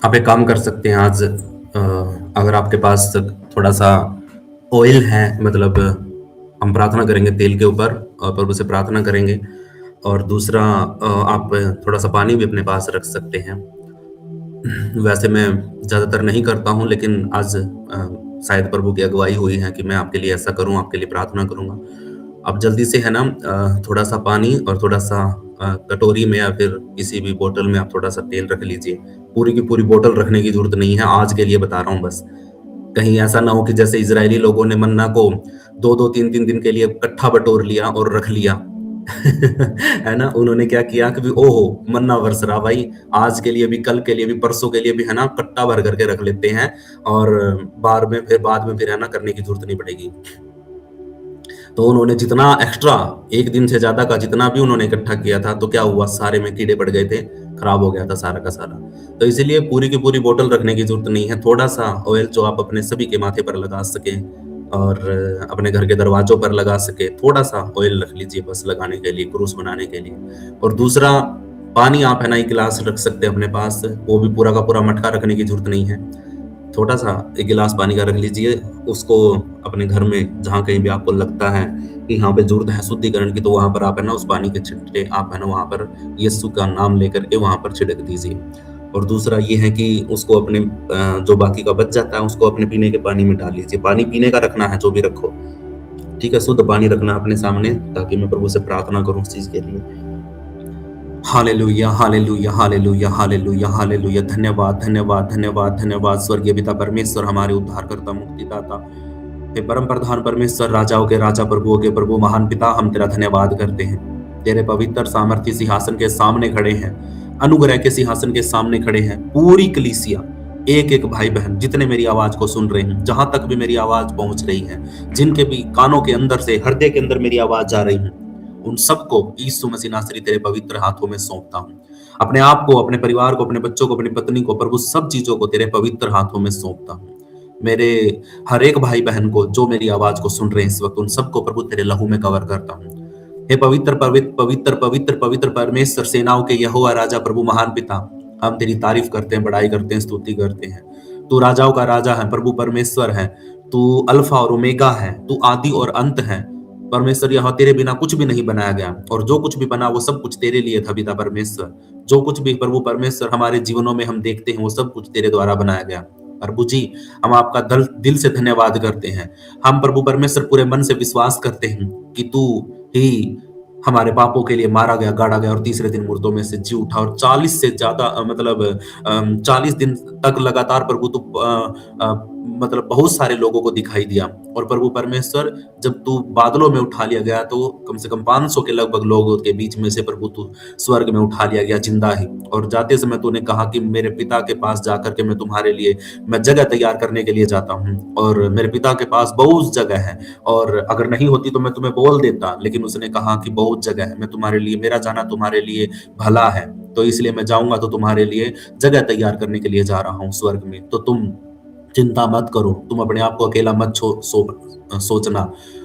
आप एक काम कर सकते हैं आज, अगर आपके पास थोड़ा सा ऑयल है, मतलब हम प्रार्थना करेंगे तेल के ऊपर और प्रभु से प्रार्थना करेंगे। और दूसरा, आप थोड़ा सा पानी भी अपने पास रख सकते हैं। वैसे मैं ज़्यादातर नहीं करता हूँ, लेकिन आज शायद प्रभु की अगुवाई हुई है कि मैं आपके लिए ऐसा करूँ, आपके लिए प्रार्थना करूँगा। आप जल्दी से है ना, थोड़ा सा पानी और थोड़ा सा कटोरी में या फिर किसी भी बोतल में आप थोड़ा सा तेल रख लीजिए। पूरी की पूरी बोतल रखने की जरूरत नहीं है, आज के लिए बता रहा हूँ बस। कहीं ऐसा ना हो कि जैसे इजरायली लोगों ने मन्ना को दो दो तीन तीन दिन के लिए इकट्ठा बटोर लिया और रख लिया। है ना, उन्होंने क्या किया कि भी ओहो, मन्ना बरस रहा भाई, आज के लिए भी, कल के लिए भी, परसों के लिए भी, है ना, कट्टा भर करके रख लेते हैं। और बाद में फिर है ना करने की जरूरत नहीं पड़ेगी। तो उन्होंने जितना एक्स्ट्रा, एक दिन से ज्यादा का जितना भी उन्होंने इकट्ठा किया था, तो क्या हुआ, सारे में कीड़े पड़ गए थे, खराब हो गया था सारा का सारा। तो इसीलिए पूरी की पूरी बोतल रखने की जरूरत नहीं है। थोड़ा सा ऑयल जो आप अपने सभी के माथे पर लगा सके और अपने घर के दरवाजों पर लगा सके, थोड़ा सा ऑयल रख लीजिए बस लगाने के लिए, क्रूस बनाने के लिए। और दूसरा, पानी आप है ना एक गिलास रख सकते हैं अपने पास, वो भी पूरा का पूरा मटका रखने की जरूरत नहीं है। छोटा-सा 1 गिलास पानी का रख लीजिए, उसको अपने घर में जहाँ कहीं भी आपको लगता है कि यहाँ पे ज़रूरत है शुद्धिकरण की, तो वहाँ पर आप है ना उस पानी के छिट्टे आप है ना वहाँ पर यीशु का नाम लेकर के वहाँ पर छिड़क दीजिए। और दूसरा ये है कि उसको अपने जो बाकी का बच जाता है उसको अपने पीने के पानी में डाल लीजिए। पानी पीने का रखना है जो भी रखो, ठीक है? शुद्ध पानी रखना अपने सामने, ताकि मैं प्रभु से प्रार्थना करूँ उस चीज़ के लिए। Hallelujah, hallelujah, hallelujah, hallelujah, hallelujah. धन्यवाद, धन्यवाद, धन्यवाद, धन्यवाद स्वर्गीय पिता परमेश्वर, हमारे उद्धारकर्ता, मुक्तिदाता, हे परम प्रधान परमेश्वर, राजाओं के राजा, प्रभुओं के प्रभु, महान पिता, हम तेरा धन्यवाद करते हैं। तेरे पवित्र सामर्थी सिंहासन के सामने खड़े हैं, अनुग्रह के सिंहासन के सामने खड़े हैं। पूरी कलीसिया, एक-एक भाई-बहन जितने मेरी आवाज को सुन रहे हैं, जहां तक भी मेरी आवाज पहुंच रही है, जिनके भी कानों के अंदर से, हृदय के अंदर मेरी आवाज जा रही है, उन सबको यीशु मसीह नासरी तेरे पवित्र हाथों में सौंपता हूँ। अपने आप को, अपने परिवार को, अपने बच्चों को, अपनी पत्नी को, प्रभु सब चीजों को तेरे पवित्र हाथों में सौंपता हूँ। मेरे हर एक भाई बहन को जो मेरी आवाज को सुन रहे हैं इस वक्त, उन सबको प्रभु तेरे लहू में कवर करता हूँ। हे पवित्र पवित्र पवित्र पवित्र पवित्र परमेश्वर, सेनाओं के यहोवा राजा, प्रभु महान पिता, हम तेरी तारीफ करते हैं, बड़ाई करते हैं, स्तुति करते हैं। तू राजाओं का राजा है, प्रभु परमेश्वर है। तू अल्फा और ओमेगा है, तू आदि और अंत है। परमेश्वर, यहाँ तेरे बिना कुछ भी नहीं बनाया गया, और जो कुछ भी बना वो सब कुछ तेरे लिए था पिता परमेश्वर। जो कुछ भी प्रभु परमेश्वर हमारे जीवनों में हम देखते हैं वो सब कुछ तेरे द्वारा बनाया गया। प्रभु जी, हम आपका दिल से धन्यवाद करते हैं। हम प्रभु परमेश्वर पूरे मन से विश्वास करते हैं कि तू ही हमारे पापों के लिए मारा गया, गाड़ा गया और तीसरे दिन मुर्दों में से जी उठा। और 40 से ज्यादा मतलब 40 दिन तक लगातार प्रभु तू मतलब बहुत सारे लोगों को दिखाई दिया। और प्रभु परमेश्वर, जब तू बादलों में उठा लिया गया तो कम से कम 500 के लगभग लोगों के बीच में से प्रभु तू स्वर्ग में उठा लिया गया जिंदा ही। और जाते समय तूने कहा कि मेरे पिता के पास जाकर के मैं तुम्हारे लिए मैं जगह तैयार करने के लिए जाता हूँ, और मेरे पिता के पास बहुत जगह है, और अगर नहीं होती तो मैं तुम्हें बोल देता, लेकिन उसने कहा कि बहुत जगह है, मैं तुम्हारे लिए, मेरा जाना तुम्हारे लिए भला है, तो इसलिए मैं जाऊंगा तो तुम्हारे लिए जगह तैयार करने के लिए जा रहा हूँ स्वर्ग में। तो तुम चिंता मत करो, तुम अपने आप को अकेला मत सोचना,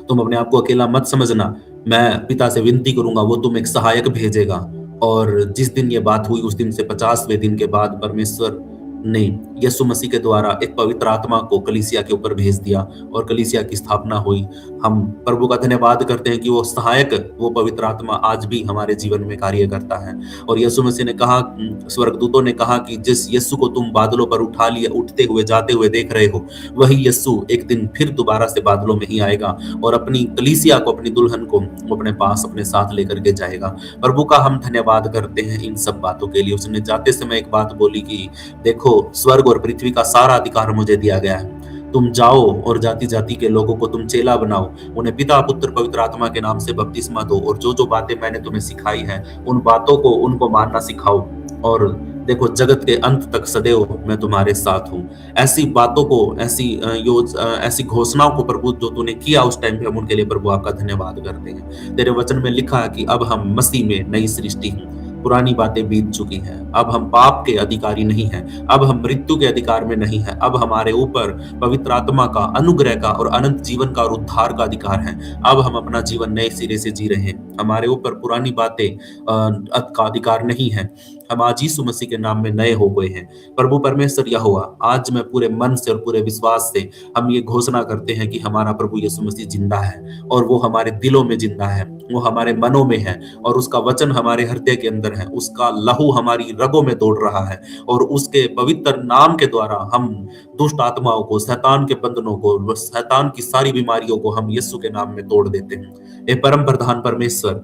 तुम अपने आप को अकेला मत समझना। मैं पिता से विनती करूंगा, वो तुम एक सहायक भेजेगा। और जिस दिन ये बात हुई उस दिन से 50वें दिन के बाद परमेश्वर ने यीशु मसीह के द्वारा एक पवित्र आत्मा को कलीसिया के ऊपर भेज दिया और कलीसिया की स्थापना हुई। हम प्रभु का धन्यवाद करते हैं कि वो सहायक, वो पवित्र आत्मा आज भी हमारे जीवन में कार्य करता है। और यीशु मसीह ने कहा, स्वर्गदूतों ने कहा कि जिस यीशु को तुम बादलों पर उठा लिए, उठते हुए जाते हुए देख रहे हो, वही यीशु एक दिन फिर दोबारा से बादलों में ही आएगा और अपनी कलीसिया को, अपनी दुल्हन को अपने पास अपने साथ लेकर के जाएगा। प्रभु का हम धन्यवाद करते हैं इन सब बातों के लिए। उसने जाते समय एक बात बोली कि देखो, स्वर्ग और पृथ्वी का सारा अधिकार मुझे दिया गया है, तुम जाओ और जाति जाति के लोगों को तुम चेला बनाओ, उन्हें पिता पुत्र पवित्र आत्मा के नाम से बपतिस्मा दो, और जो जो बातें मैंने तुम्हें सिखाई है उन बातों को उनको मानना सिखाओ, और देखो जगत के अंत तक सदैव मैं तुम्हारे साथ हूँ। ऐसी बातों को, ऐसी घोषणाओं को प्रभु जो तूने किया उस टाइम पे, हम उनके लिए प्रभु आपका धन्यवाद करते हैं। तेरे वचन में लिखा है कि अब हम मसीह में नई सृष्टि हैं। पुरानी बातें बीत चुकी हैं। अब हम पाप के अधिकारी नहीं हैं, अब हम मृत्यु के अधिकार में नहीं हैं। अब हमारे ऊपर पवित्र आत्मा का, अनुग्रह का और अनंत जीवन का और उद्धार का अधिकार है। अब हम अपना जीवन नए सिरे से जी रहे हैं। हमारे ऊपर पुरानी बातें का अधिकार नहीं है। हम आज यीशु मसीह के नाम में नए हो गए हैं। प्रभु परमेश्वर यहोवा, आज मैं पूरे मन से और पूरे विश्वास से हम ये घोषणा करते हैं कि हमारा प्रभु यीशु मसीह जिंदा है, और वो हमारे दिलों में जिंदा है, वो हमारे मनों में है, और उसका वचन हमारे हृदय के अंदर है। उसका लहू हमारी रगों में दौड़ रहा है, और उसके पवित्र नाम के द्वारा हम दुष्ट आत्माओं को, शैतान के बंधनों को, शैतान की सारी बीमारियों को हम यीशु के नाम में तोड़ देते हैं। ए परम प्रधान परमेश्वर,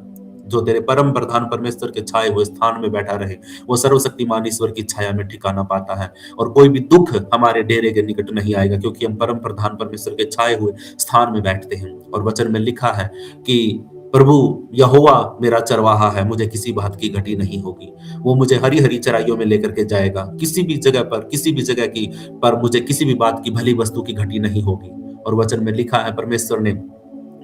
जो तेरे परम प्रधान परमेश्वर के छाए हुए स्थान में बैठा रहे, वो सर्वशक्तिमान ईश्वर की छाया में ठिकाना पाता है, और कोई भी दुख हमारे डेरे के निकट नहीं आएगा, क्योंकि हम परम प्रधान परमेश्वर के छाए हुए स्थान में बैठते हैं। और वचन में लिखा है कि प्रभु यहोवा मेरा चरवाहा है, मुझे किसी बात की घटी नहीं होगी। वो मुझे हरी हरी चराइयों में लेकर के जाएगा, किसी भी जगह पर, किसी भी जगह की पर मुझे किसी भी बात की, भली वस्तु की घटी नहीं होगी। और वचन में लिखा है, परमेश्वर ने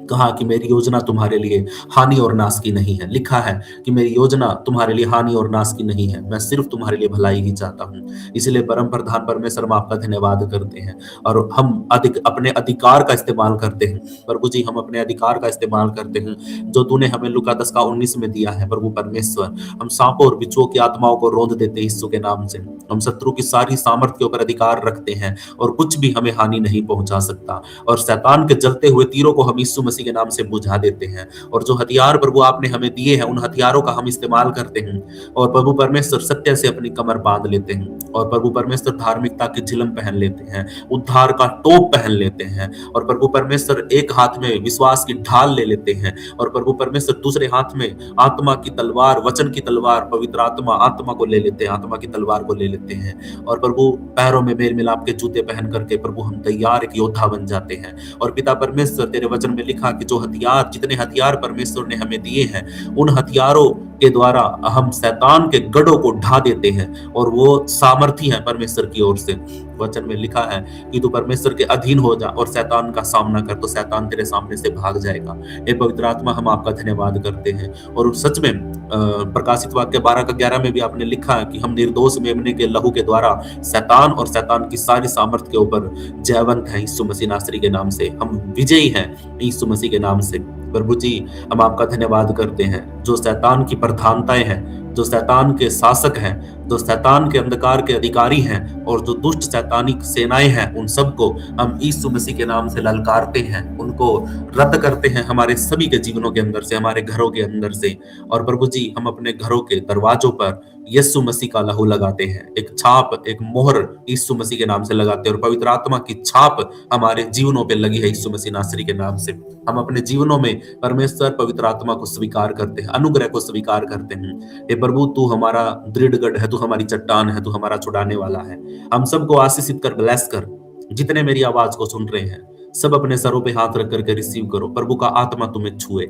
कहा कि मेरी योजना तुम्हारे लिए हानि और नाश की नहीं है। लिखा है कि मेरी योजना तुम्हारे लिए हानि और नाश की नहीं है, मैं सिर्फ तुम्हारे लिए भलाई ही चाहता हूँ। इसलिए परम प्रधान परमेश्वर, हम आपका धन्यवाद करते हैं, और हम अपने अधिकार का इस्तेमाल करते हैं। प्रभु जी, हम अपने अधिकार का इस्तेमाल करते हैं जो तूने हमें लूका 10:19 में दिया है। प्रभु परमेश्वर, हम सांपों और बिच्छुओं की आत्माओं को रोंद देते हैं यीशु के नाम से। हम शत्रु की सारी सामर्थ्य के ऊपर अधिकार रखते हैं, और कुछ भी हमें हानि नहीं पहुंचा सकता। और शैतान के जलते हुए तीरों को हम यीशु मसीह के नाम से बुझा देते हैं, और जो हथियार प्रभु आपने हमें दिए हैं, उन हथियारों का हम इस्तेमाल करते हैं। और प्रभु परमेश्वर, सत्य से अपनी कमर बांध लेते हैं, और प्रभु परमेश्वर धार्मिकता की झिलम पहन लेते हैं, उद्धार का टोप पहन लेते हैं, और प्रभु परमेश्वर एक हाथ में विश्वास की ढाल ले लेते हैं, और प्रभु परमेश्वर दूसरे हाथ में आत्मा की तलवार, वचन की तलवार, पवित्र आत्मा को ले लेते हैं, आत्मा की तलवार को ले लेते हैं। और प्रभु पैरों में मेल मिलाप के जूते पहन करके प्रभु हम तैयार एक योद्धा बन जाते हैं। और पिता परमेश्वर, तेरे वचन में लिखा कि जो हथियार, जितने हथियार परमेश्वर ने हमें दिए हैं, उन हथियारों के द्वारा हम शैतान के गढ़ों को ढा देते हैं, और वो सामर्थी है परमेश्वर की ओर से। वचन में लिखा है कि तू परमेश्वर के अधीन हो जा और शैतान का सामना कर, तो शैतान तेरे सामने से भाग जाएगा। हे पवित्र आत्मा, हम आपका धन्यवाद करते हैं। और सच में प्रकाशित वाक्य 12:11 में भी आपने लिखा है कि हम निर्दोष मेमने के लहू के द्वारा शैतान और शैतान की सारी सामर्थ्य के ऊपर जयवंत है यीशु मसीह नासरी के नाम से। हम विजयी हैं यीशु मसीह के नाम से। प्रभु जी, हम आपका धन्यवाद करते हैं। जो शैतान की प्रधानताएं हैं, जो शैतान के शासक हैं, जो शैतान के अंधकार के अधिकारी हैं, और जो दुष्ट शैतानिक सेनाएं हैं, उन सबको हम यीशु मसीह के नाम से ललकारते हैं, उनको रद्द करते हैं हमारे सभी के जीवनों के अंदर से, हमारे घरों के अंदर से। और प्रभु जी, हम अपने घरों के दरवाजों पर यीशु मसीह का लहू लगाते हैं, एक छाप, एक मोहर यीशु मसीह के नाम से लगाते हैं, और पवित्र आत्मा की छाप हमारे जीवनों पे लगी है यीशु मसीह नासरी के नाम से। हम अपने जीवनों में परमेश्वर पवित्र आत्मा को स्वीकार करते हैं, अनुग्रह को स्वीकार करते हैं। हे प्रभु, तू हमारा दृढ़ गढ़ है, तू हमारी चट्टान है, तू हमारा छुड़ाने वाला है। हम सबको आशीषित कर, ब्लेस कर। जितने मेरी आवाज को सुन रहे हैं, सब अपने सरों पे हाथ रख करके रिसीव करो। प्रभु का आत्मा तुम्हें छुए,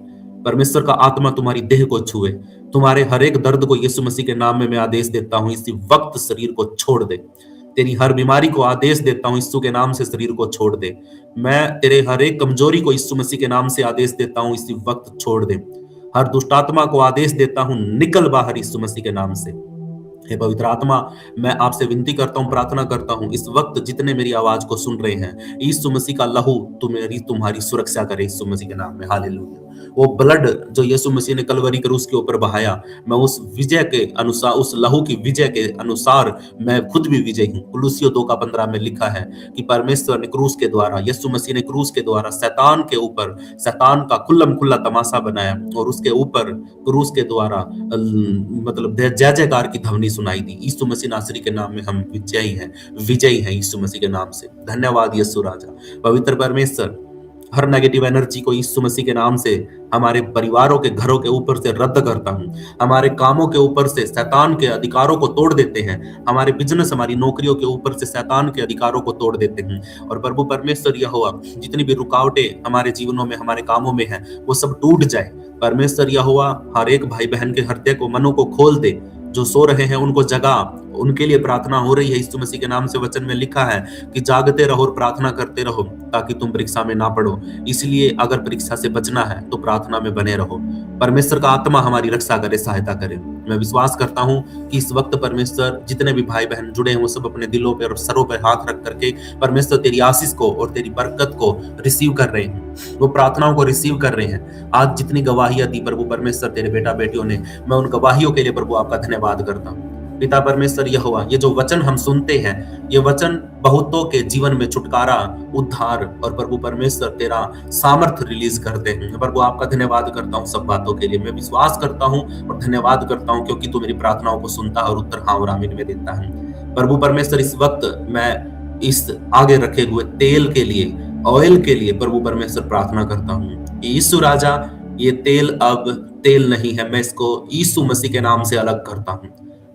परमेश्वर का आत्मा तुम्हारी देह को छुए, तुम्हारे हर एक दर्द को यीशु मसीह के नाम में मैं आदेश देता हूं, इसी वक्त शरीर को छोड़ दे। तेरी हर बीमारी को आदेश देता हूं, यीशु के नाम से शरीर को छोड़ दे। मैं तेरे हर एक कमजोरी को यीशु मसीह के नाम से आदेश देता हूं, इसी वक्त छोड़ दे। हर दुष्ट आत्मा को आदेश देता हूं, निकल बाहर यीशु मसीह के नाम से। हे पवित्र आत्मा, मैं आपसे विनती करता हूं, प्रार्थना करता हूं, इस वक्त जितने मेरी आवाज को सुन रहे हैं, यीशु मसीह का लहू तुम्हारी सुरक्षा करे यीशु मसीह के नाम में। हालेलुया। वो ब्लड जो यीशु मसीह ने कलवरी क्रूस के ऊपर बहाया, मैं उस विजय के अनुसार, उस लहू की विजय के अनुसार मैं खुद भी विजयी हूं। कुलुसियों 2:15 में लिखा है कि परमेश्वर ने क्रूस के द्वारा, यीशु मसीह ने क्रूस के द्वारा शैतान के ऊपर, शैतान का खुल्लम खुल्ला तमाशा बनाया, और उसके ऊपर क्रूस के द्वारा मतलब जय जयकार की ध्वनि सुनाई दी। यीशु मसीह नासरी के नाम में हम विजयी हैं यीशु मसीह के नाम से। धन्यवाद यीशु राजा। पवित्र परमेश्वर, हर नेगेटिव एनर्जी को यीशु मसीह के नाम से हमारे परिवारों के, घरों के ऊपर से रद्द करता हूं। हमारे कामों के ऊपर से शैतान के अधिकारों को तोड़ देते हैं। हमारे बिजनेस, हमारी नौकरियों के ऊपर से शैतान के अधिकारों को तोड़ देते हैं। और प्रभु परमेश्वर यहोवा, जितनी भी रुकावटें हमारे जीवनों में, हमारे कामों में है, वो सब टूट जाए। परमेश्वर यहोवा, हर एक भाई बहन के हृदय को, मनों को खोल दे। जो सो रहे हैं उनको जगा, उनके लिए प्रार्थना हो रही है। यीशु मसीह के नाम से वचन में लिखा है कि जागते रहो और प्रार्थना करते रहो ताकि तुम परीक्षा में ना पड़ो। इसलिए अगर परीक्षा से बचना है तो प्रार्थना में बने रहो। परमेश्वर का आत्मा हमारी रक्षा करे, सहायता करे। मैं विश्वास करता हूं कि इस वक्त परमेश्वर जितने भी भाई बहन जुड़े हैं वो सब अपने दिलों पे और सरों पे हाथ रख करके परमेश्वर तेरी आशीष को और तेरी बरकत को रिसीव कर रहे हैं। वो प्रार्थनाओं को रिसीव कर रहे हैं। आज जितनी गवाहियां दी प्रभु परमेश्वर तेरे बेटा बेटियों ने, मैं उन गवाहियों के लिए प्रभु आपका धन्यवाद करता हूँ। पिता परमेश्वर यहोवा, ये जो वचन हम सुनते हैं, ये वचन बहुतों के जीवन में छुटकारा, उद्धार और प्रभु परमेश्वर तेरा सामर्थ्य रिलीज करते हैं। प्रभु आपका धन्यवाद करता हूँ सब बातों के लिए। मैं विश्वास करता हूँ और धन्यवाद करता हूँ क्योंकि तू मेरी प्रार्थनाओं को सुनता है और उत्तर हाँ और आमीन में देता है। प्रभु परमेश्वर इस वक्त मैं इस आगे रखे हुए तेल के लिए, ऑयल के लिए प्रभु परमेश्वर प्रार्थना करता हूँ कि यीशु राजा, ये तेल अब तेल नहीं है, मैं इसको यीशु मसीह के नाम से अलग करता हूँ।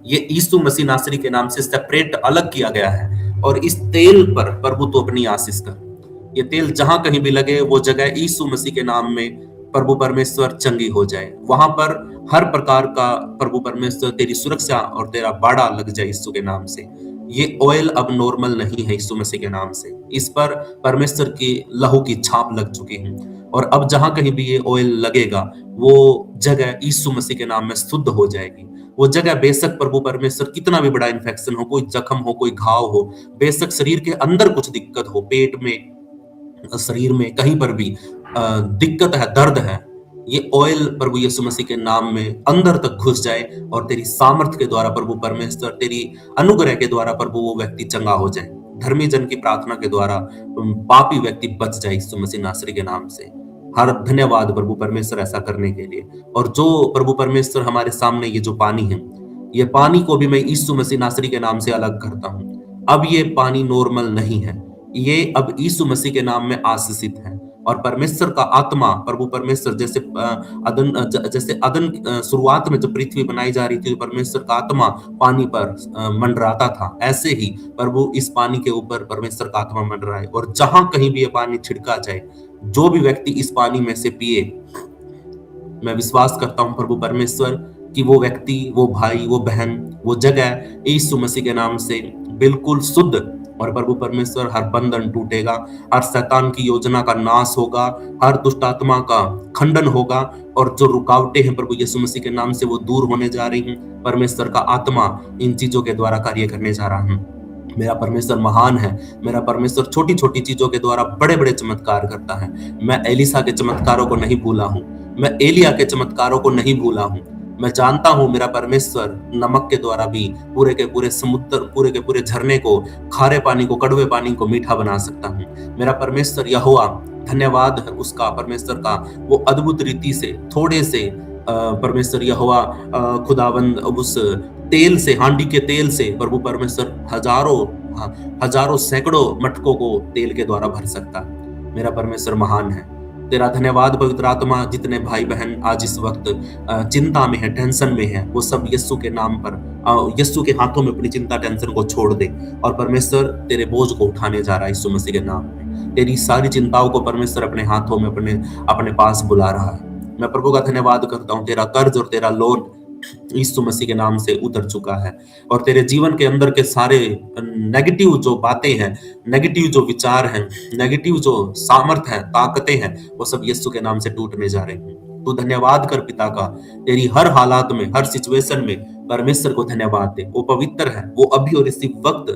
ये यीशु मसीह नासरी के नाम से सेपरेट अलग किया गया है और इस तेल पर प्रभु तो अपनी आशीष कर। ये तेल जहां कहीं भी लगे वो जगह यीशु मसीह के नाम में प्रभु परमेश्वर चंगी हो जाए। वहां पर हर प्रकार का प्रभु परमेश्वर तेरी सुरक्षा और तेरा बाड़ा लग जाए यीशु के नाम से। ये ऑयल अब नॉर्मल नहीं है यीशु मसीह के नाम से। इस पर परमेश्वर की लहू की छाप लग चुकी है और अब जहां कहीं भी ये ऑयल लगेगा वो जगह यीशु मसीह के नाम में शुद्ध हो जाएगी। वो जगह बेशक प्रभु परमेश्वर कितना भी बड़ा इन्फेक्शन हो, कोई जख्म हो, कोई घाव हो, बेशक शरीर के अंदर कुछ दिक्कत हो, पेट में, शरीर में कहीं पर भी दिक्कत है, दर्द है, ये ऑयल प्रभु यीशु मसीह के नाम में अंदर तक घुस जाए और तेरी सामर्थ के द्वारा प्रभु परमेश्वर तेरी अनुग्रह के द्वारा प्रभु वो व्यक्ति चंगा हो जाए। धर्मी जन की प्रार्थना के द्वारा पापी व्यक्ति बच जाए यीशु मसीह नासरी के नाम से। हर धन्यवाद प्रभु परमेश्वर ऐसा करने के लिए। और जो प्रभु परमेश्वर हमारे सामने ये जो पानी है, ये पानी को भी मैं यीशु मसीह नासरी के नाम से अलग करता हूँ। अब ये पानी नॉर्मल नहीं है, ये अब यीशु मसीह के नाम में आशीषित है और परमेश्वर का आत्मा प्रभु परमेश्वर जैसे अदन शुरुआत में जब पृथ्वी बनाई जा रही थी, परमेश्वर का आत्मा पानी पर मंडराता था, ऐसे ही प्रभु इस पानी के ऊपर परमेश्वर का आत्मा मंडराए और जहां कहीं भी ये पानी छिड़का जाए, जो भी व्यक्ति इस पानी में से पिए, मैं विश्वास करता हूं प्रभु परमेश्वर कि वो व्यक्ति, वो भाई, वो बहन, वो जगह यीशु मसीह के नाम से बिल्कुल शुद्ध और प्रभु परमेश्वर हर बंधन टूटेगा, हर शैतान की योजना का नाश होगा, हर दुष्ट आत्मा का खंडन होगा और जो रुकावटें हैं प्रभु यीशु मसीह के नाम से वो दूर होने जा रही हैं। परमेश्वर का आत्मा इन चीजों के द्वारा कार्य करने जा रहा है। मेरा परमेश्वर महान है। मेरा परमेश्वर छोटी छोटी चीजों के द्वारा बड़े बड़े चमत्कार करता है। मैं एलिसा के चमत्कारों को नहीं भूला हूं, मैं एलिया के चमत्कारों को नहीं भूला हूं। मैं जानता हूं मेरा परमेश्वर नमक के द्वारा भी पूरे के पूरे समुद्र, पूरे के पूरे झरने को, खारे पानी को, कड़वे पानी को मीठा बना सकता हूं। मेरा परमेश्वर यहोवा, धन्यवाद है उसका, परमेश्वर का वो अद्भुत रीति से थोड़े से परमेश्वर यहोवा खुदावंद उस तेल से, हांडी के तेल से प्रभु परमेश्वर हजारों सैकड़ों मटकों को तेल के द्वारा भर सकता है। मेरा परमेश्वर महान है। तेरा धन्यवाद पवित्र आत्मा। जितने भाई बहन आज इस वक्त चिंता में है, टेंशन में है, वो सब यीशु के नाम पर, यीशु के हाथों में अपनी चिंता टेंशन को छोड़ दे और परमेश्वर तेरे बोझ को उठाने जा रहा है यीशु मसीह के नाम में। तेरी सारी चिंताओं को परमेश्वर अपने हाथों में अपने पास बुला रहा है। मैं प्रभु का धन्यवाद करता हूँ। तेरा कर्ज और तेरा लोन यीशु मसीह के नाम से उतर चुका है और तेरे जीवन के अंदर के सारे नेगेटिव जो बातें हैं, नेगेटिव जो विचार हैं, नेगेटिव जो सामर्थ है, ताकतें हैं, वो सब यीशु के नाम से टूटने जा रहे हैं। तू धन्यवाद कर पिता का। तेरी हर हालात में, हर सिचुएशन में परमेश्वर को धन्यवाद दे। वो पवित्र है, वो अभी और इसी वक्त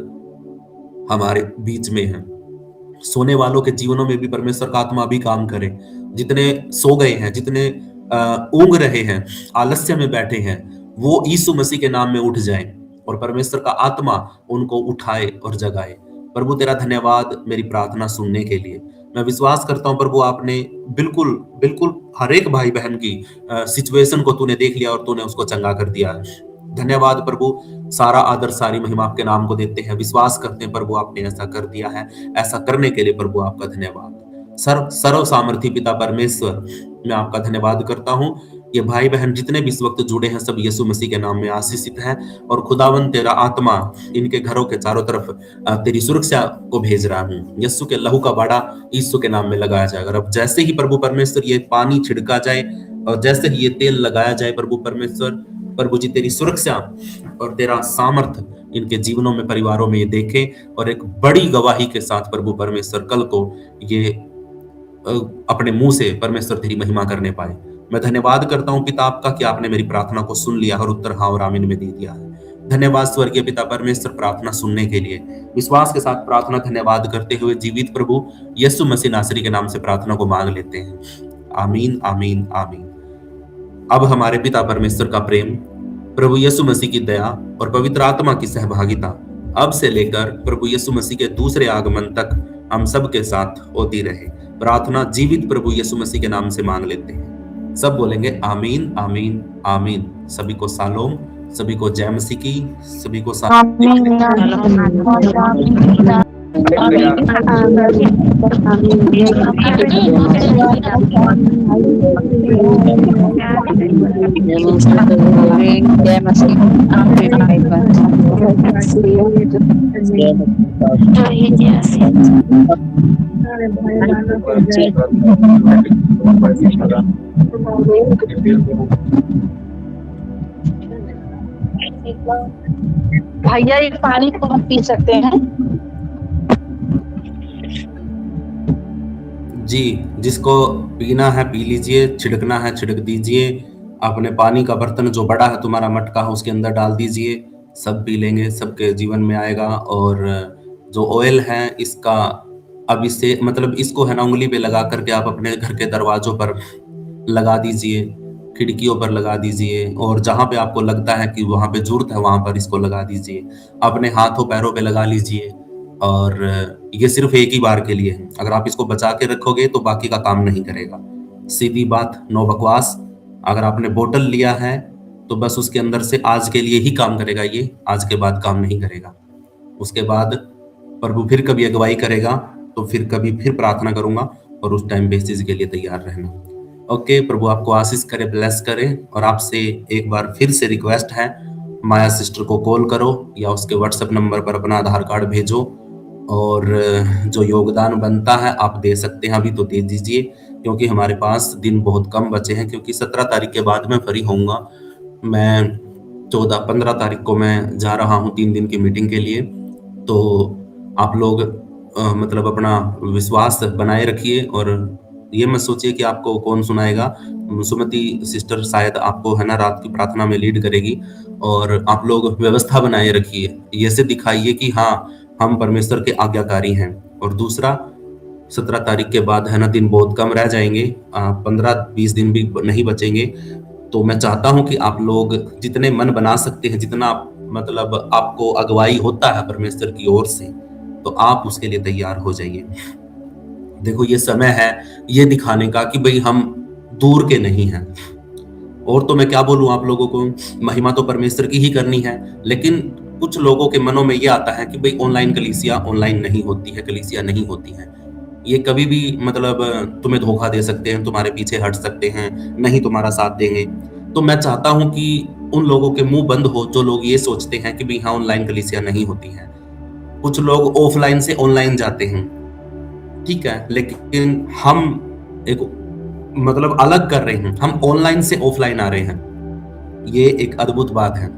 हमारे बीच में है। सोने वालों के जीवनों में भी परमेश्वर का आत्मा भी काम करे। जितने सो गए हैं, जितने ऊंघ रहे हैं, आलस्य में बैठे हैं, वो यीशु मसीह के नाम में उठ जाएं और परमेश्वर का आत्मा उनको उठाए और जगाए। प्रभु तेरा धन्यवाद मेरी प्रार्थना सुनने के लिए। मैं विश्वास करता हूं प्रभु आपने बिल्कुल बिल्कुल हर एक भाई बहन की सिचुएशन को तूने देख लिया और तूने उसको चंगा कर दिया। धन्यवाद प्रभु। सारा आदर, सारी महिमा आपके नाम को देते हैं। विश्वास करते हैं प्रभु आपने ऐसा कर दिया है। ऐसा करने के लिए प्रभु आपका धन्यवाद। सर्व सामर्थी पिता परमेश्वर, मैं आपका धन्यवाद करता हूं। ये भाई बहन जितने भी इस वक्त जुड़े हैं सब यीशु मसीह के नाम में आशीषित हैं और खुदावन तेरा आत्मा इनके घरों के चारों तरफ तेरी सुरक्षा को भेज रहा हूं। यीशु के लहू का बाड़ा यीशु के नाम में लगाया जाएगा। अब जैसे ही प्रभु परमेश्वर ये पानी छिड़का जाए और जैसे ही ये तेल लगाया जाए प्रभु परमेश्वर, प्रभु जी तेरी सुरक्षा और तेरा सामर्थ इनके जीवनों में, परिवारों में ये देखें और एक बड़ी गवाही के साथ प्रभु परमेश्वर कल को ये अ, अपने मुंह से परमेश्वर तेरी महिमा करने पाए। मैं धन्यवाद करता हूँ पिता आपका कि आपने मेरी प्रार्थना को सुन लिया और उत्तर हाँ और आमीन में दे दिया है। धन्यवाद स्वर्गीय पिता परमेश्वर प्रार्थना सुनने के लिए। विश्वास के साथ प्रार्थना धन्यवाद करते हुए जीवित प्रभु यीशु मसीह नासरी के नाम से प्रार्थना को मांग लेते हैं। आमीन, आमीन, आमीन। अब हमारे पिता परमेश्वर का प्रेम, प्रभु यीशु मसीह की दया और पवित्र आत्मा की सहभागिता अब से लेकर प्रभु यीशु मसीह के दूसरे आगमन तक हम सब के साथ होती रहे। प्रार्थना जीवित प्रभु यीशु मसीह के नाम से मांग लेते हैं। सब बोलेंगे आमीन, आमीन, आमीन। सभी को शालोम, सभी को जय मसीह की, सभी को भैया ये पानी को हम पी सकते हैं? जी, जिसको पीना है पी लीजिए, छिड़कना है छिड़क दीजिए। अपने पानी का बर्तन जो बड़ा है तुम्हारा मटका है उसके अंदर डाल दीजिए। सब पी लेंगे, सबके जीवन में आएगा। और जो ऑयल है इसका अब इससे मतलब इसको है ना उंगली पे लगा करके आप अपने घर के दरवाजों पर लगा दीजिए, खिड़कियों पर लगा दीजिए, और जहाँ पे आपको लगता है कि वहाँ पे जरूरत है वहाँ पर इसको लगा दीजिए। अपने हाथों पैरों पे लगा लीजिए। और ये सिर्फ एक ही बार के लिए है। अगर आप इसको बचा के रखोगे तो बाकी का काम नहीं करेगा। सीधी बात, नो बकवास। अगर आपने बोतल लिया है तो बस उसके अंदर से आज के लिए ही काम करेगा ये, आज के बाद काम नहीं करेगा। उसके बाद प्रभु फिर कभी अगुवाई करेगा तो फिर कभी फिर प्रार्थना करूंगा, और उस टाइम पे इस चीज के लिए तैयार रहना। ओके, प्रभु आपको आशीष करे, ब्लेस करे। और आपसे एक बार फिर से रिक्वेस्ट है, माया सिस्टर को कॉल करो या उसके व्हाट्सएप नंबर पर अपना आधार कार्ड भेजो, और जो योगदान बनता है आप दे सकते हैं अभी तो दे दीजिए, क्योंकि हमारे पास दिन बहुत कम बचे हैं। क्योंकि 17 तारीख के बाद मैं फ्री होऊंगा। मैं 14-15 तारीख को मैं जा रहा हूँ 3 दिन की मीटिंग के लिए। तो आप लोग मतलब अपना विश्वास बनाए रखिए, और ये मत सोचिए कि आपको कौन सुनाएगा। सुमति सिस्टर शायद आपको है ना रात की प्रार्थना में लीड करेगी, और आप लोग व्यवस्था बनाए रखिए। ये से दिखाइए कि हाँ हम परमेश्वर के आज्ञाकारी हैं। और दूसरा, 17 तारीख के बाद है ना दिन बहुत कम रह जाएंगे, 15-20 दिन भी नहीं बचेंगे। तो मैं चाहता हूं कि आप लोग जितने मन बना सकते हैं, जितना मतलब आपको अगुवाई होता है परमेश्वर की ओर से, तो आप उसके लिए तैयार हो जाइए। देखो ये समय है ये दिखाने का कि भाई हम दूर के नहीं हैं। और तो मैं क्या बोलूं आप लोगों को, महिमा तो परमेश्वर की ही करनी है। लेकिन कुछ लोगों के मनों में ये आता है कि भाई ऑनलाइन कलीसिया ऑनलाइन नहीं होती है, कलीसिया नहीं होती है। ये कभी भी मतलब तुम्हें धोखा दे सकते हैं, तुम्हारे पीछे हट सकते हैं, नहीं तुम्हारा साथ देंगे। तो मैं चाहता हूं कि उन लोगों के मुंह बंद हो जो लोग ये सोचते हैं कि भाई हाँ ऑनलाइन कलीसिया नहीं होती है। कुछ लोग ऑफलाइन से ऑनलाइन जाते हैं, ठीक है, लेकिन हम एक मतलब अलग कर रहे हैं। हम ऑनलाइन से ऑफलाइन आ रहे हैं। ये एक अद्भुत बात है।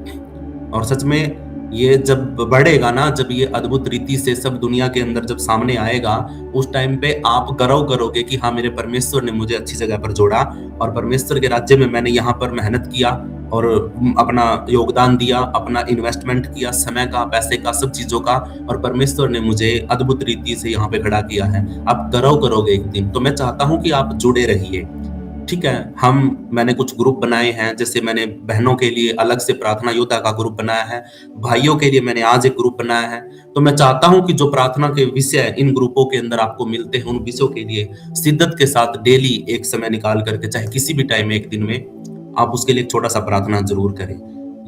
और सच में ये जब बढ़ेगा ना, जब ये अद्भुत रीति से सब दुनिया के अंदर जब सामने आएगा, उस टाइम पे आप गर्व करोगे कि हाँ मेरे परमेश्वर ने मुझे अच्छी जगह पर जोड़ा, और परमेश्वर के राज्य में मैंने यहाँ पर मेहनत किया और अपना योगदान दिया, अपना इन्वेस्टमेंट किया, समय का, पैसे का, सब चीजों का, और परमेश्वर ने मुझे अद्भुत रीति से यहाँ पे खड़ा किया है। आप गर्व करोगे एक दिन। तो मैं चाहता हूँ कि आप जुड़े रहिए, ठीक है। मैंने कुछ ग्रुप बनाए हैं, जैसे मैंने बहनों के लिए अलग से प्रार्थना योद्धा का ग्रुप बनाया है, भाइयों के लिए मैंने आज एक ग्रुप बनाया है। तो मैं चाहता हूं कि जो प्रार्थना के विषय इन ग्रुपों के अंदर आपको मिलते हैं, उन विषयों के लिए शिद्दत के साथ डेली एक समय निकाल करके, चाहे किसी भी टाइम एक दिन में, आप उसके लिए एक छोटा सा प्रार्थना जरूर करें।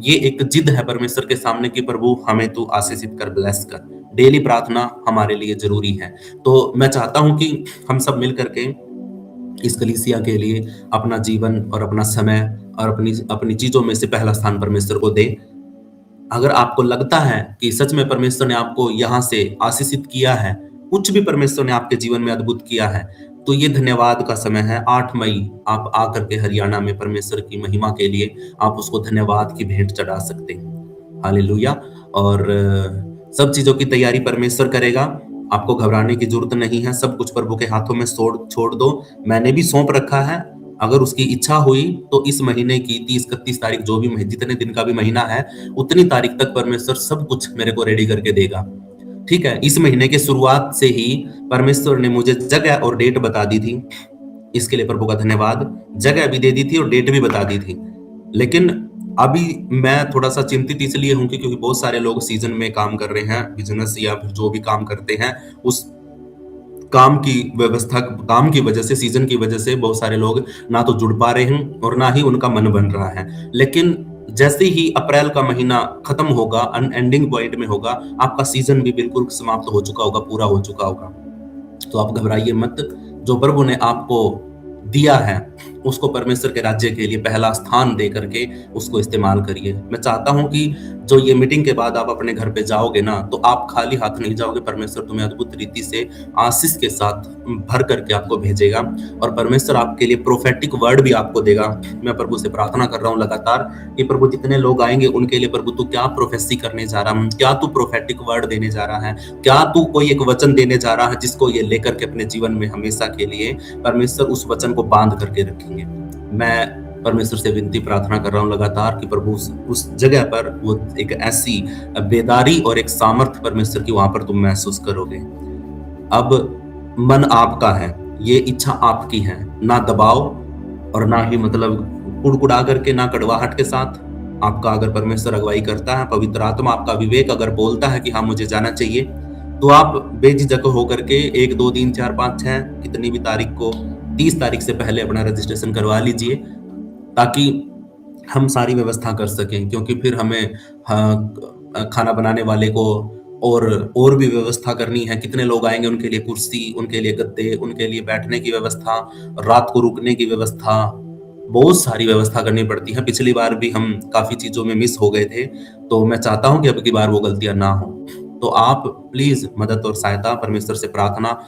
ये एक जिद है परमेश्वर के सामने कि प्रभु हमें तू आशीषित कर, ब्लेस कर। डेली प्रार्थना हमारे लिए जरूरी है। तो मैं चाहता हूं कि हम सब मिल करके इस कलीसिया के लिए अपना जीवन और अपना समय और अपनी चीजों में से पहला स्थान परमेश्वर को दे। अगर आपको लगता है कि सच में परमेश्वर ने आपको यहाँ से आशीषित किया है, कुछ भी परमेश्वर ने आपके जीवन में अद्भुत किया है, तो ये धन्यवाद का समय है। 8 मई आप आकर के हरियाणा में परमेश्वर की महिमा के लिए आप उसको धन्यवाद की भेंट चढ़ा सकते हैं। हालेलुया। और सब चीज़ों की तैयारी परमेश्वर करेगा। आपको घबराने की ज़रूरत नहीं है, सब कुछ प्रभु के हाथों में छोड़ छोड़ दो। मैंने भी सौंप रखा है, अगर उसकी इच्छा हुई तो इस महीने की 30-31 तारीख जो भी जितने दिन का भी महीना है, उतनी तारीख तक परमेश्वर सब कुछ मेरे को रेडी करके देगा। ठीक है? इस महीने के शुरुआत से ही परमेश्वर ने मुझे जगह और डेट बता दी थी। इसके लिए प्रभु का धन्यवाद। जगह भी दे दी थी और डेट भी बता दी थी। लेकिन अभी मैं थोड़ा-सा चिंतित इसलिए हूँ कि क्योंकि बहुत सारे लोग सीज़न में काम कर रहे हैं, बिज़नेस या फिर जो भी काम करते हैं, उस काम की व्यवस्था काम की वजह से, सीज़न की वजह से बहुत सारे लोग ना तो जुड़ पा रहे हैं और ना ही उनका मन बन रहा है। लेकिन जैसे ही अप्रैल का महीना खत्म होगा, एंडिंग पॉइंट में होगा, आपका सीज़न भी बिल्कुल समाप्त हो चुका होगा, पूरा हो चुका होगा। तो आप घबराइए मत, जो प्रभु ने आपको दिया है, उसको परमेश्वर के राज्य के लिए पहला स्थान दे करके उसको इस्तेमाल करिए। मैं चाहता हूँ कि जो ये मीटिंग के बाद आप अपने घर पे जाओगे ना, तो आप खाली हाथ नहीं जाओगे, परमेश्वर तुम्हें अद्भुत रीति से आशीष के साथ भर करके आपको भेजेगा और परमेश्वर आपके लिए प्रोफेटिक वर्ड भी आपको देगा। मैं प्रभु से प्रार्थना कर रहा हूँ लगातार कि प्रभु जितने लोग आएंगे उनके लिए प्रभु तू क्या प्रोफेसी करने जा रहा है, क्या तू प्रोफेटिक वर्ड देने जा रहा है, क्या तू कोई एक वचन देने जा रहा है जिसको ये लेकर के अपने जीवन में हमेशा के लिए परमेश्वर उस वचन को बांध करके रखेंगे। मैं परमेश्वर से विनती प्रार्थना कर रहा हूँ लगातार कि प्रभु उस जगह पर वो एक ऐसी बेदारी और एक सामर्थ परमेश्वर की वहां पर तुम महसूस करोगे। अब मन आपका है, ये इच्छा आपकी है, ना दबाव और ना ही मतलब कुड़कुड़ा करके, ना कड़वाहट के साथ। आपका अगर परमेश्वर अगुवाई करता है, पवित्र आत्मा आपका विवेक अगर बोलता है कि हाँ मुझे जाना चाहिए, तो आप बेझिझक होकर के 1, 2, 3, 4, 5, 6 कितनी भी तारीख को 30 तारीख से पहले अपना रजिस्ट्रेशन करवा लीजिए, ताकि हम सारी व्यवस्था कर सकें। क्योंकि फिर हमें खाना बनाने वाले को और भी व्यवस्था करनी है। कितने लोग आएंगे, उनके लिए कुर्सी, उनके लिए गद्दे, उनके लिए बैठने की व्यवस्था, रात को रुकने की व्यवस्था, बहुत सारी व्यवस्था करनी पड़ती है। पिछली बार भी हम काफी चीजों में मिस हो गए थे, तो मैं चाहता हूं कि अब की बार वो गलतियां ना हो। तो आप प्लीज मदद और सहायता, परमेश्वर से प्रार्थना,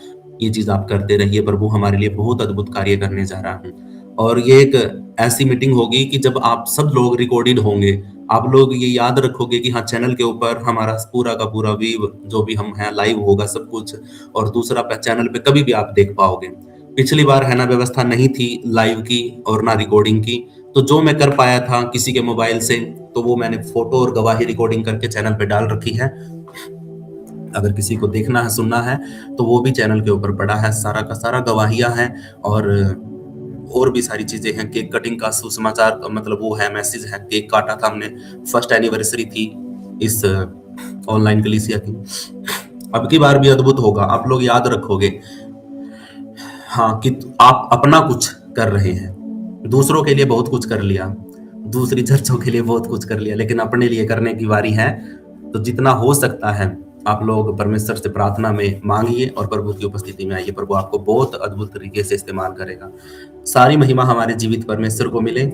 ये चीज आप करते रहिए। प्रभु हमारे लिए बहुत अद्भुत कार्य करने जा रहा है और ये एक ऐसी मीटिंग होगी कि जब आप सब लोग रिकॉर्डेड होंगे, आप लोग ये याद रखोगे कि हाँ चैनल के ऊपर हमारा पूरा का पूरा व्यू जो भी हम हैं लाइव होगा सब कुछ, और दूसरा चैनल पे कभी भी आप देख पाओगे। पिछली बार है ना व्यवस्था नहीं थी लाइव की और ना रिकॉर्डिंग की, तो जो मैं कर पाया था किसी के मोबाइल से, तो वो मैंने फोटो और गवाही रिकॉर्डिंग करके चैनल पे डाल रखी है। अगर किसी को देखना है, सुनना है, तो वो भी चैनल के ऊपर पड़ा है, सारा का सारा गवाहियां हैं और भी सारी चीजें हैं। केक कटिंग का सुसमाचार मतलब वो है, मैसेज है, केक काटा था हमने, फर्स्ट एनिवर्सरी थी इस ऑनलाइन कलीसिया की। अब की बार भी अद्भुत होगा, आप लोग याद रखोगे हाँ कि आप अपना कुछ कर रहे हैं। दूसरों के लिए बहुत कुछ कर लिया, दूसरी चर्चों के लिए बहुत कुछ कर लिया, लेकिन अपने लिए करने की बारी है। तो जितना हो सकता है आप लोग परमेश्वर से प्रार्थना में मांगिए और प्रभु की उपस्थिति में आइए। प्रभु आपको बहुत अद्भुत तरीके से इस्तेमाल करेगा। सारी महिमा हमारे जीवित परमेश्वर को मिले।